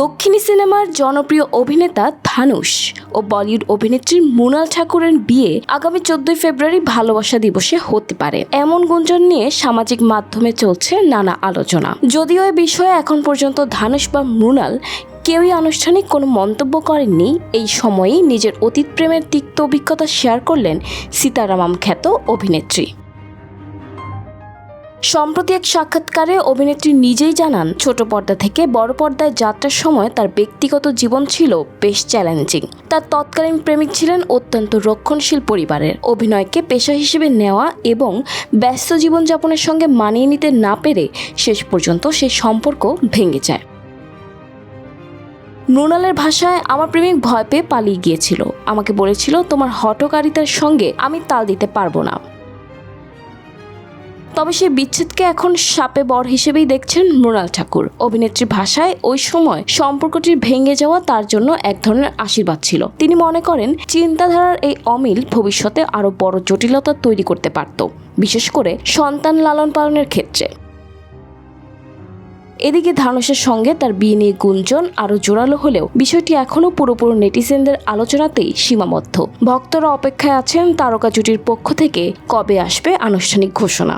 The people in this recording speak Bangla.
দক্ষিণী সিনেমার জনপ্রিয় অভিনেতা ধানুষ ও বলিউড অভিনেত্রী মৃণাল ঠাকুরের বিয়ে আগামী 14 ফেব্রুয়ারি ভালোবাসা দিবসে হতে পারে এমন গুঞ্জন নিয়ে সামাজিক মাধ্যমে চলছে নানা আলোচনা। যদিও এ বিষয়ে এখন পর্যন্ত ধানুষ বা মৃণাল কেউই আনুষ্ঠানিক কোনো মন্তব্য করেননি। এই সময়েই নিজের অতীত প্রেমের তিক্ত অভিজ্ঞতা শেয়ার করলেন সীতারামম খ্যাত অভিনেত্রী। সম্প্রতি এক সাক্ষাৎকারে অভিনেত্রী নিজেই জানান, ছোট পর্দা থেকে বড় পর্দায় যাত্রার সময় তার ব্যক্তিগত জীবন ছিল বেশ চ্যালেঞ্জিং। তার তৎকালীন প্রেমিক ছিলেন অত্যন্ত রক্ষণশীল পরিবারের। অভিনয়কে পেশা হিসেবে নেওয়া এবং ব্যস্ত জীবনযাপনের সঙ্গে মানিয়ে নিতে না পেরে শেষ পর্যন্ত সেই সম্পর্ক ভেঙে যায়। মৃণালের ভাষায়, আমার প্রেমিক ভয় পেয়ে পালিয়ে গিয়েছিল। আমাকে বলেছিল, তোমার হঠকারিতার সঙ্গে আমি তাল দিতে পারবো না। তবে সেই বিচ্ছেদকে এখন শাপে বর হিসেবেই দেখছেন মৃণাল ঠাকুর। অভিনেত্রীর ভাষায়, ওই সময় সম্পর্কটির ভেঙে যাওয়া তার জন্য এক ধরনের আশীর্বাদ ছিল। তিনি মনে করেন, চিন্তাধারার এই অমিল ভবিষ্যতে আরও বড় জটিলতা তৈরি করতে পারত, বিশেষ করে সন্তান লালন পালনের ক্ষেত্রে। এদিকে ধানুষের সঙ্গে তার বিয়ে নিয়ে গুঞ্জন আরও জোরালো হলেও বিষয়টি এখনও পুরোপুরি নেটিজেনদের আলোচনাতেই সীমাবদ্ধ। ভক্তরা অপেক্ষায় আছেন তারকা জুটির পক্ষ থেকে কবে আসবে আনুষ্ঠানিক ঘোষণা।